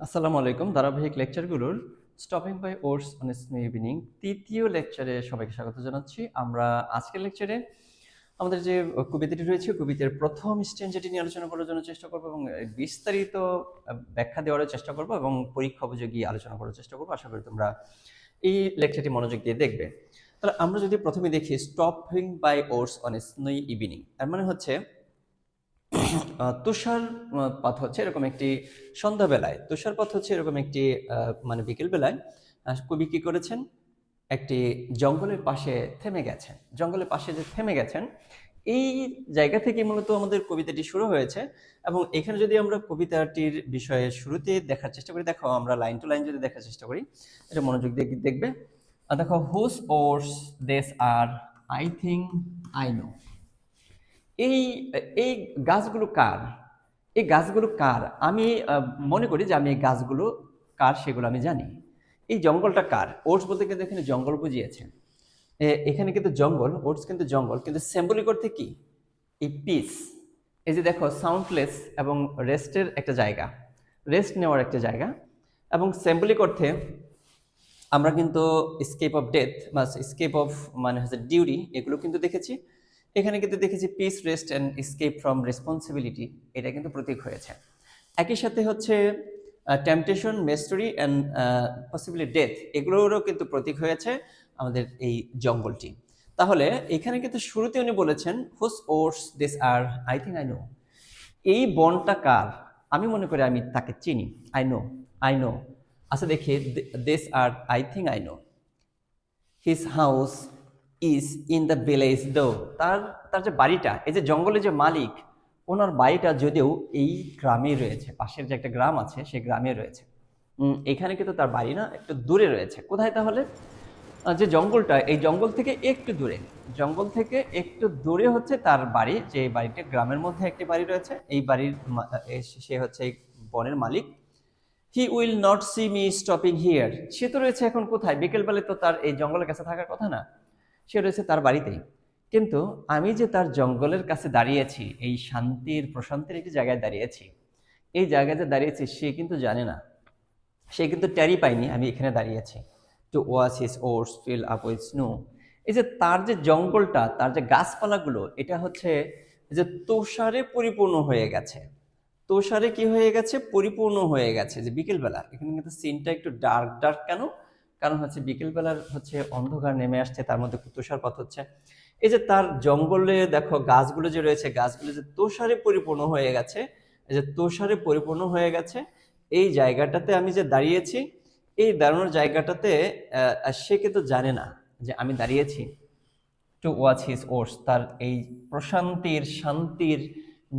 আসসালামু আলাইকুম। ধারাবাহিক লেকচারগুলোর stopping by woods on snow evening তৃতীয় লেকচারে সবাইকে স্বাগত জানাচ্ছি। আমরা আজকের লেকচারে আমাদের যে কবিতাটি রয়েছে, কবিতার প্রথম স্ট্যান্জাটি নিয়ে আলোচনা করার জন্য চেষ্টা করব এবং বিস্তারিত ব্যাখ্যা দেওয়ার চেষ্টা করব এবং পরীক্ষা উপযোগী আলোচনা করার চেষ্টা করব। আশা করি তোমরা এই লেকচারটি মনোযোগ দিয়ে দেখবে। তাহলে আমরা যদি প্রথমে দেখি stopping by woods on snow evening, এর মানে হচ্ছে তুষারপাত হচ্ছে এরকম একটি সন্ধ্যাবেলায়, তুষারপাত হচ্ছে এরকম একটি মানে বিকেলবেলায় কবি কি করেছেন, একটি জঙ্গলের পাশে থেমে গেছেন। জঙ্গলের পাশে যে থেমে গেছেন, এই জায়গা থেকে মূলত আমাদের কবিতাটি শুরু হয়েছে। এবং এখানে যদি আমরা কবিতাটির বিষয়ে শুরুতে দেখার চেষ্টা করি, দেখো আমরা লাইন টু লাইন যদি দেখার চেষ্টা করি, এটা মনোযোগ দিয়ে দেখবে। দেখো, হুজ ওর্স দেস আর আই থিঙ্ক আই নো। এই এই গাছগুলো কার? এই গাছগুলো কার? আমি মনে করি যে আমি এই গাছগুলো কার সেগুলো আমি জানি। এই জঙ্গলটা কার? ওটস বলতে কিন্তু এখানে জঙ্গল বুঝিয়েছে। এখানে কিন্তু জঙ্গল, ওটস কিন্তু জঙ্গল, কিন্তু সিম্বলিক অর্থে কি? এই পিস। এই যে দেখো, সাউন্ডলেস এবং রেস্টের একটা জায়গা, রেস্ট নেওয়ার একটা জায়গা। এবং সিম্বলিক অর্থে আমরা কিন্তু স্কেপ অফ ডেথ বা স্কেপ অফ মানে হচ্ছে ডিউটি, এগুলো কিন্তু দেখেছি। এখানে কিন্তু দেখেছি peace, rest and escape from responsibility, এটা কিন্তু প্রতীক হয়েছে। একই সাথে হচ্ছে temptation, mystery and possibly death, এগুলোরও কিন্তু প্রতীক হয়েছে আমাদের এই জঙ্গলটি। তাহলে এখানে কিন্তু শুরুতে উনি বলেছেন whose woods these are I think I know. এই বনটা কার? আমি মনে করি আমি তাকে চিনি। I know, I know. আচ্ছা দেখি, these are I think I know. His house is in the village though. তার তার যে বাড়িটা, এই যে জঙ্গলের যে মালিক, ওনার বাড়িটা যদিও এই গ্রামে রয়েছে, পাশের যে একটা গ্রাম আছে সেই গ্রামে রয়েছে। এখানে কিন্তু তার বাড়ি না, একটু দূরে রয়েছে। কোথায় তাহলে? যে জঙ্গলটা, এই জঙ্গল থেকে একটু দূরে, জঙ্গল থেকে একটু দূরে হচ্ছে তার বাড়ি। যে বাড়িটা গ্রামের মধ্যে একটি বাড়ি রয়েছে, এই বাড়ির সে হচ্ছে এই বনের মালিক। He will not see me stopping here. সে তো রয়েছে এখন কোথায়? বিকেলবেলায় তো তার এই জঙ্গলের কাছে থাকার কথা না, সে রয়েছে তার বাড়িতেই। কিন্তু আমি যে তার জঙ্গলের কাছে দাঁড়িয়েছি, এই শান্তির প্রশান্তির একটি জায়গায় দাঁড়িয়েছি, এই জায়গাতে দাঁড়িয়েছি, সে কিন্তু জানে না, সে কিন্তু টেরই পায়নি আমি এখানে দাঁড়িয়েছি। To watch his oats fill up with snow. এই যে তার যে জঙ্গলটা, তার যে গাছপালাগুলো, এটা হচ্ছে যে তুষারে পরিপূর্ণ হয়ে গেছে। তুষারে কি হয়ে গেছে? পরিপূর্ণ হয়ে গেছে। যে বিকেলবেলা, এখানে কিন্তু সিনটা একটু ডার্ক ডার্ক কেন? কারণ হচ্ছে বিকেলবেলার হচ্ছে অন্ধকার নেমে আসছে, তার মধ্যে তুষারপাত হচ্ছে। এই যে তার জঙ্গলে দেখো গাছগুলো যে রয়েছে, গাছগুলো যে তুষারে পরিপূর্ণ হয়ে গেছে, এই যে তুষারে পরিপূর্ণ হয়ে গেছে, এই জায়গাটাতে আমি যে দাঁড়িয়েছি, এই দাঁড়ানোর জায়গাটাতে সে কিন্তু জানে না যে আমি দাঁড়িয়েছি। টু ওয়াচ হিজ ওটস, তার এই প্রশান্তির, শান্তির,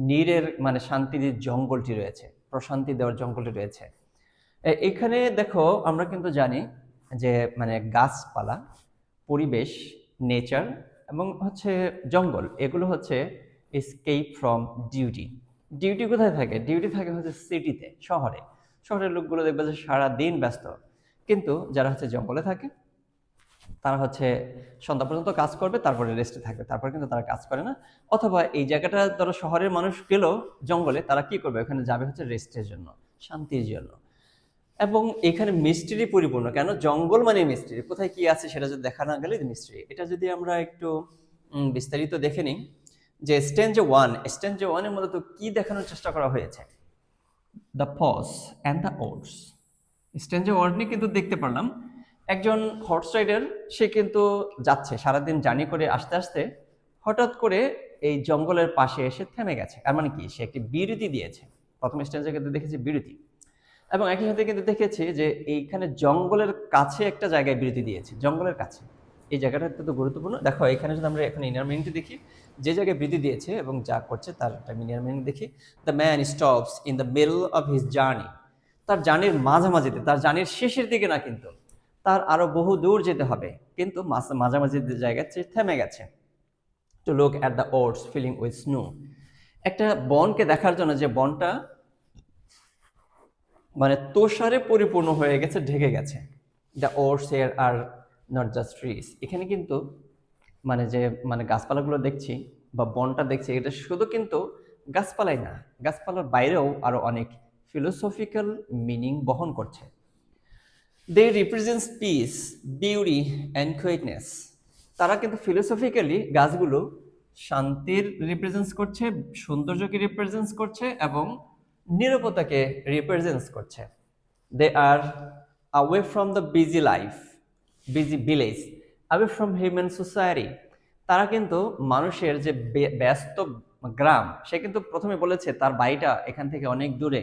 নীরের মানে শান্তির যে জঙ্গলটি রয়েছে, প্রশান্তি দেওয়ার জঙ্গলটি রয়েছে। এখানে দেখো, আমরা কিন্তু জানি যে মানে গাছপালা, পরিবেশ, নেচার এবং হচ্ছে জঙ্গল, এগুলো হচ্ছে এসকেপ ফ্রম ডিউটি। ডিউটি কোথায় থাকে? ডিউটি থাকে হচ্ছে সিটিতে, শহরে। শহরের লোকগুলো দেখবে যে সারা দিন ব্যস্ত, কিন্তু যারা হচ্ছে জঙ্গলে থাকে, তারা হচ্ছে সন্ধ্যা পর্যন্ত কাজ করবে, তারপরে রেস্টে থাকবে, তারপরে কিন্তু তারা কাজ করে না। অথবা এই জায়গাটা ধরো শহরের মানুষ গেল জঙ্গলে, তারা কি করবে? ওখানে যাবে হচ্ছে রেস্টের জন্য, শান্তির জন্য। এবং এখানে মিস্ট্রি পরিপূর্ণ। কেন? জঙ্গল মানে মিস্ট্রি, কোথায় কি আছে সেটা যদি দেখা না গেলে মিস্ট্রি। এটা যদি আমরা একটু বিস্তারিত দেখে নিই, যে স্ট্যান্জা ওয়ানে মূলত কি দেখানোর চেষ্টা করা হয়েছে? The pause and the woods. Stanza one নিয়ে কিন্তু দেখতে পারলাম একজন হর্স রাইডার, সে কিন্তু যাচ্ছে সারাদিন জার্নি করে, আসতে আসতে হঠাৎ করে এই জঙ্গলের পাশে এসে থেমে গেছে। আর মানে কি? সে একটি বিরতি দিয়েছে। প্রথম স্ট্যান্জা কিন্তু দেখেছি বিরতি, এবং একই সাথে কিন্তু দেখেছি যে এইখানে জঙ্গলের কাছে একটা জায়গায় বিরতি দিয়েছে, জঙ্গলের কাছে। এই জায়গাটা অত্যন্ত গুরুত্বপূর্ণ। দেখো এখানে যদি আমরা এখন ইনার মিনিংটি দেখি, যে জায়গায় বিরতি দিয়েছে এবং যা করছে তার একটা ইনার মিনিং দেখি। The man stops in the middle of his journey. তার জার্নির মাঝামাঝিতে, তার জার্নির শেষের দিকে না, কিন্তু তার আরো বহু দূর যেতে হবে, কিন্তু মাঝামাঝি জায়গায় থেমে গেছে। To look at the woods filling with snow. একটা বনকে দেখার জন্য, যে বনটা মানে তুষারে পরিপূর্ণ হয়ে গেছে, ঢেকে গেছে। The oats here are not just trees. এখানে কিন্তু মানে যে মানে গাছপালাগুলো দেখছি বা বনটা দেখছি, এটা শুধু কিন্তু গাছপালাই না, গাছপালার বাইরেও আরো অনেক ফিলোসফিক্যাল মিনিং বহন করছে। দে রিপ্রেজেন্টস পিস, বিউটি অ্যান্ড কুইটনেস। তারা কিন্তু ফিলোসফিক্যালি গাছগুলো শান্তির রিপ্রেজেন্টস করছে, সৌন্দর্যকে রিপ্রেজেন্টস করছে এবং নীরবতাকে রিপ্রেজেন্টস করছে। They are away from the busy life, busy village, away from human society. তারা কিন্তু মানুষের যে ব্যস্ত গ্রাম, সে কিন্তু প্রথমে বলেছে তার বাড়িটা এখান থেকে অনেক দূরে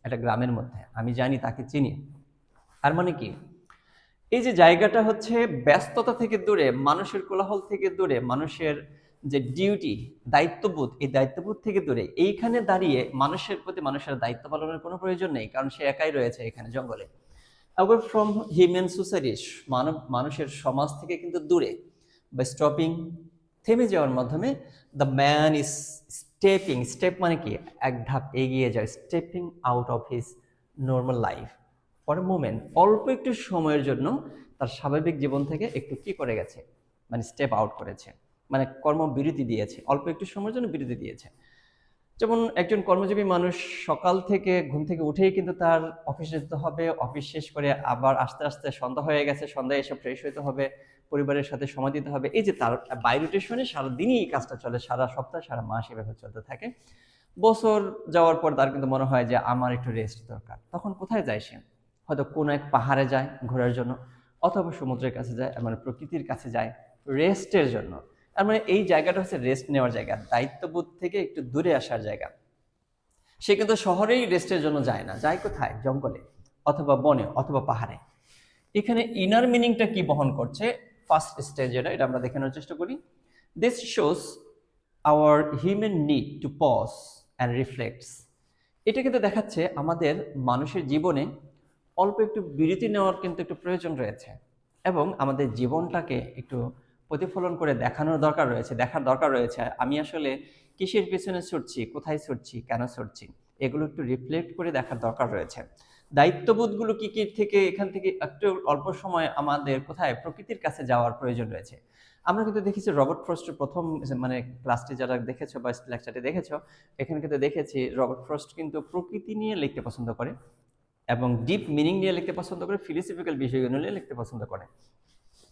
একটা গ্রামের মধ্যে, আমি জানি, তাকে চিনি। আর মানে কি, এই যে জায়গাটা হচ্ছে ব্যস্ততা থেকে দূরে, মানুষের কোলাহল থেকে দূরে, মানুষের যে ডিউটি, দায়িত্ববোধ, এই দায়িত্ববোধ থেকে দূরে, এইখানে দাঁড়িয়ে মানুষের প্রতি মানুষের দায়িত্ব পালনের কোনো প্রয়োজন নেই, কারণ সে একাই রয়েছে এখানে জঙ্গলে। অ্যাওয়ে ফ্রম হিউম্যান সোসাইটি, মানুষের সমাজ থেকে কিন্তু দূরে। বাই স্টপিং, থেমে যাওয়ার মাধ্যমে, the man is stepping, step মানে কি, এক ধাপ এগিয়ে যায়, stepping out of his normal life for a moment, অল্প একটু সময়ের জন্য তার স্বাভাবিক জীবন থেকে একটু কি করে গেছে, মানে স্টেপ আউট করেছে, মানে কর্মবিরতি দিয়েছে, অল্প একটু সময়ের জন্য বিরতি দিয়েছে। যেমন একজন কর্মজীবী মানুষ সকাল থেকে ঘুম থেকে উঠেই কিন্তু তার অফিসে যেতে হবে, অফিস শেষ করে আবার আস্তে আস্তে সন্ধ্যা হয়ে গেছে, সন্ধ্যায় এসে ফ্রেশ হতে হবে, পরিবারের সাথে সময় দিতে হবে। এই যে তার বাই রোটেশনে সারাদিনই এই কাজটা চলে, সারা সপ্তাহ সারা মাস এভাবে চলতে থাকে। বছর যাওয়ার পর তার কিন্তু মনে হয় যে আমার একটু রেস্ট দরকার। তখন কোথায় যায় সে? হয়তো কোনো এক পাহাড়ে যায় ঘোরার জন্য, অথবা সমুদ্রের কাছে যায়, মানে প্রকৃতির কাছে যায় রেস্টের জন্য। তার মানে এই জায়গাটা হচ্ছে রেস্ট নেওয়ার জায়গা, দায়িত্ববোধ থেকে একটু দূরে আসার জায়গা। সে কিন্তু শহরেই রেস্টের জন্য যায় না, যায় কোথায়? জঙ্গলে, অথবা বনে, অথবা পাহাড়ে। এখানে ইনার মিনিংটা কি বহন করছে, ফার্স্ট স্টেজ যেটা, এটা আমরা দেখানোর চেষ্টা করি। This shows our human need to pause and reflects. এটা কিন্তু দেখাচ্ছে আমাদের মানুষের জীবনে অল্প একটু বিরতি নেওয়ার কিন্তু একটু প্রয়োজন রয়েছে, এবং আমাদের জীবনটাকে একটু প্রতিফলন করে দেখানোর দরকার রয়েছে, দেখার দরকার রয়েছে আমি আসলে কিসের পিছনে ছুটছি, কোথায় ছুটছি, কেন ছুটছি, এগুলো একটু রিফ্লেক্ট করে দেখার দরকার রয়েছে। দায়িত্ববোধগুলো কি কি থেকে এখান থেকে একটু অল্প সময় আমাদের কোথায় প্রকৃতির কাছে যাওয়ার প্রয়োজন রয়েছে। আমরা কিন্তু দেখেছি রবার্ট ফ্রস্টের প্রথম মানে ক্লাসটি যারা দেখেছো বা লেকচারটি দেখেছো, এখানে কিন্তু দেখেছি রবার্ট ফ্রস্ট কিন্তু প্রকৃতি নিয়ে লিখতে পছন্দ করে, এবং ডিপ মিনিং নিয়ে লিখতে পছন্দ করে, ফিলোসফিক্যাল বিষয়গুলো নিয়ে লিখতে পছন্দ করে।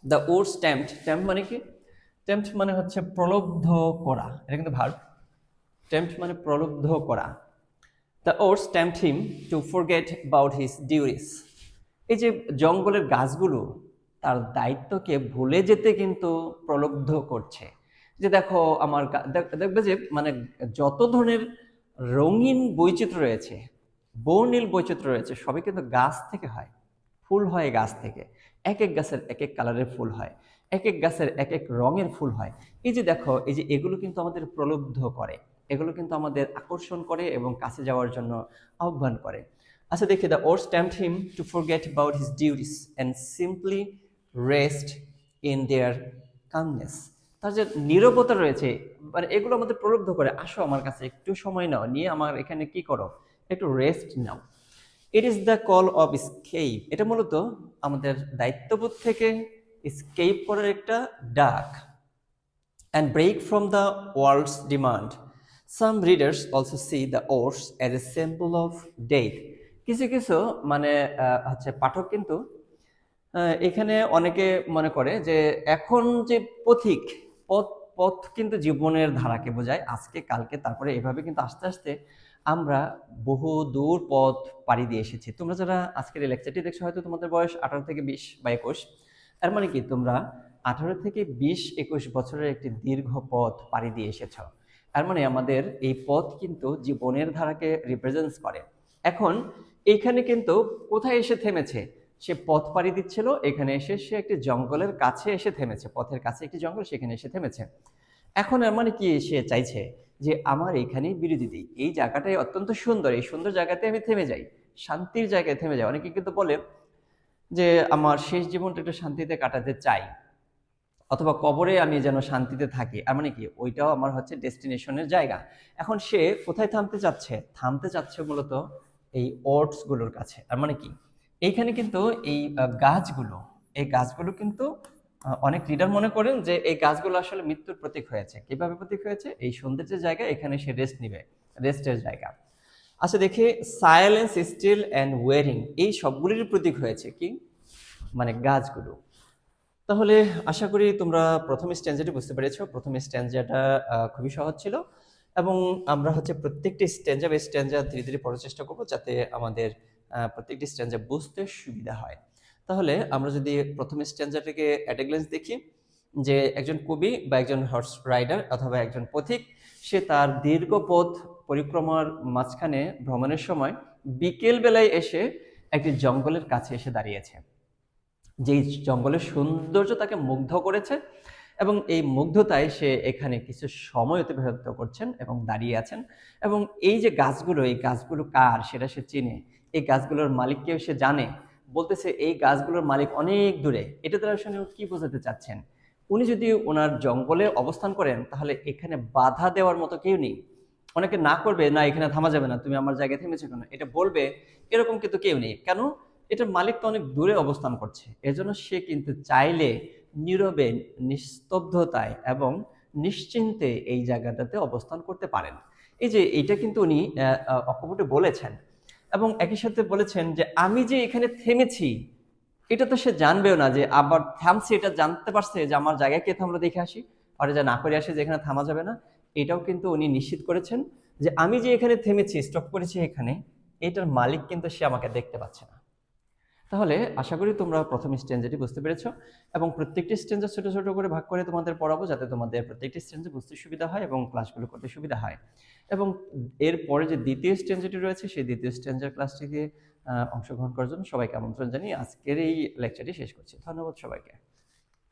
দ্য ওর্ডস টেম্পট, টেম্প মানে কি? টেম্পট মানে হচ্ছে প্রলব্ধ করা, এটা কিন্তু ভার্ব। টেম্পট মানে প্রলব্ধ করা। The words tempt him to forget about his duties. এই যে জঙ্গলের গাছগুলো তার দায়িত্বকে ভুলে যেতে কিন্তু প্রলব্ধ করছে। যে দেখো আমার দেখবে যে মানে যত ধরনের রঙিন বৈচিত্র্য রয়েছে, বর্ণিল বৈচিত্র্য রয়েছে, সবই কিন্তু গাছ থেকে হয়, ফুল হয় গাছ থেকে। এক এক গাছের এক এক কালারের ফুল হয়, এক এক গাছের এক এক রঙের ফুল হয়। এই যে দেখো, এই যে এগুলো কিন্তু আমাদের প্রলব্ধ করে, এগুলো কিন্তু আমাদের আকর্ষণ করে এবং কাছে যাওয়ার জন্য আহ্বান করে। আচ্ছা দেখি, the woods tempt him to forget about his duties and simply rest in their calmness. তার যে নীরবতা রয়েছে, মানে এগুলো আমাদের প্রলুব্ধ করে, আসো আমার কাছে একটু সময় নাও, নিয়ে আমার এখানে কি করো, একটু রেস্ট নাও। It is the call of escape. এটা মূলত আমাদের দায়িত্ববোধ থেকে স্কেপ করার একটা ডাক। And break from the world's demand. Some readers also see the woods as a symbol of death. কিছু কিছু মানে হচ্ছে পাঠক কিন্তু এখানে অনেকে মনে করে যে এখন যে পথিক, পথ পথ কিন্তু জীবনের ধারাকে বোঝায়, আজকে কালকে তারপরে এভাবে কিন্তু আস্তে আস্তে আমরা বহু দূর পথ পাড়ি দিয়ে এসেছি। তোমরা যারা আজকের এই লেকচারটি দেখছো, হয়তো তোমাদের বয়স 18 থেকে 20 বা 21। এর মানে কি, তোমরা 18 থেকে 20-21 বছরের একটি দীর্ঘ পথ পাড়ি দিয়ে এসেছ। এর মানে আমাদের এই পথ কিন্তু জীবনের ধারাকে রিপ্রেজেন্টস করে। এখন এইখানে কিন্তু কোথায় এসে থেমেছে, সে পথ পাড়ি দিচ্ছিল, এখানে এসে সে একটি জঙ্গলের কাছে এসে থেমেছে, পথের কাছে একটি জঙ্গল, সেখানে এসে থেমেছে। এখন এর মানে কি, সে চাইছে যে আমার এখানেই বিরতি দিই, এই জায়গাটাই অত্যন্ত সুন্দর, এই সুন্দর জায়গাতে আমি থেমে যাই, শান্তির জায়গায় থেমে যাই। অনেকে কিন্তু বলে যে আমার শেষ জীবনটা একটু শান্তিতে কাটাতে চাই, অথবা কবরে আমি যেন শান্তিতে থাকি। আর মানে কি, ওইটাও আমার হচ্ছে ডেস্টিনেশনের জায়গা। এখন সে কোথায় থামতে চাচ্ছে? থামতে চাচ্ছে মূলত এই ওটস গুলোর কাছে। আর মানে কি, এইখানে কিন্তু এই গাছগুলো, এই গাছগুলো কিন্তু অনেক রিডার মনে করেন যে এই গাছগুলো আসলে মৃত্যুর প্রতীক হয়েছে। কিভাবে প্রতীক হয়েছে? এই সৌন্দর্যের জায়গা, এখানে সে রেস্ট নিবে, রেস্টের জায়গা। আচ্ছা দেখি, সাইলেন্স, স্টিল অ্যান্ড ওয়েরিং, এই সবগুলির প্রতীক হয়েছে কি, মানে গাছগুলো। তাহলে আশা করি তোমরা প্রথম স্ট্যান্জাটি বুঝতে পেরেছো। প্রথম স্ট্যান্জাটা খুবই সহজ ছিল, এবং আমরা হচ্ছে প্রত্যেকটি স্ট্যান্জা বা স্ট্যান্জা ধীরে ধীরে পড়ার চেষ্টা করবো, যাতে আমাদের প্রত্যেকটি স্ট্যান্জা বুঝতে সুবিধা হয়। তাহলে আমরা যদি প্রথম স্ট্যান্জাটাকে অ্যাট এ গ্ল্যান্স দেখি, যে একজন কবি বা একজন হর্স রাইডার অথবা একজন পথিক, সে তার দীর্ঘ পথ পরিক্রমার মাঝখানে ভ্রমণের সময় বিকেল বেলায় এসে একটি জঙ্গলের কাছে এসে দাঁড়িয়েছে। যেই জঙ্গলের সৌন্দর্য তাকে মুগ্ধ করেছে, এবং এই মুগ্ধতায় সে এখানে কিছু সময় অতিবাহিত করছেন এবং দাঁড়িয়ে আছেন। এবং এই যে গাছগুলো, এই গাছগুলো কার সেটা সে চিনে, এই গাছগুলোর মালিককেও সে জানে। বলতেছে এই গাছগুলোর মালিক অনেক দূরে। এটা দ্বারা আসলে কি বোঝাতে চাচ্ছেন, উনি যদি ওনার জঙ্গলে অবস্থান করেন তাহলে এখানে বাধা দেওয়ার মতো কেউ নেই। অনেকে না করবে, না এখানে থামা যাবে না, তুমি আমার জায়গায় থেমেছো কেন, এটা বলবে, এরকম কিন্তু কেউ নেই। কেন? এটার মালিক তো অনেক দূরে অবস্থান করছে, এজন্য সে কিন্তু চাইলে নীরবে, নিস্তব্ধতায় এবং নিশ্চিন্তে এই জায়গাটাতে অবস্থান করতে পারেন। এই যে এইটা কিন্তু উনি অকপটে বলেছেন, এবং একই সাথে বলেছেন যে আমি যে এখানে থেমেছি, এটা তো সে জানবেও না যে আবার থামছে, এটা জানতে পারছে যে আমার জায়গায় কে থামলো দেখে আসি, আর যা না করে আসে যে এখানে থামা যাবে না। এটাও কিন্তু উনি নিশ্চিত করেছেন যে আমি যে এখানে থেমেছি, স্টপ করেছি এখানে, এটার মালিক কিন্তু সে আমাকে দেখতে পাচ্ছে না। তাহলে আশা করি তোমরা প্রথম স্ট্যান্জাটি বুঝতে পেরেছো, এবং প্রত্যেকটি স্ট্যান্জা ছোট ছোট করে ভাগ করে তোমাদের পড়াবো, যাতে তোমাদের প্রত্যেকটি স্ট্যান্জা বুঝতে সুবিধা হয় এবং ক্লাসগুলো করতে সুবিধা হয়। এবং এরপরে যে দ্বিতীয় স্ট্যান্জাটি রয়েছে, সেই দ্বিতীয় স্ট্যান্জার ক্লাসটিতে অংশগ্রহণ করার জন্য সবাইকে আমন্ত্রণ জানিয়ে আজকের এই লেকচারটি শেষ করছি। ধন্যবাদ সবাইকে।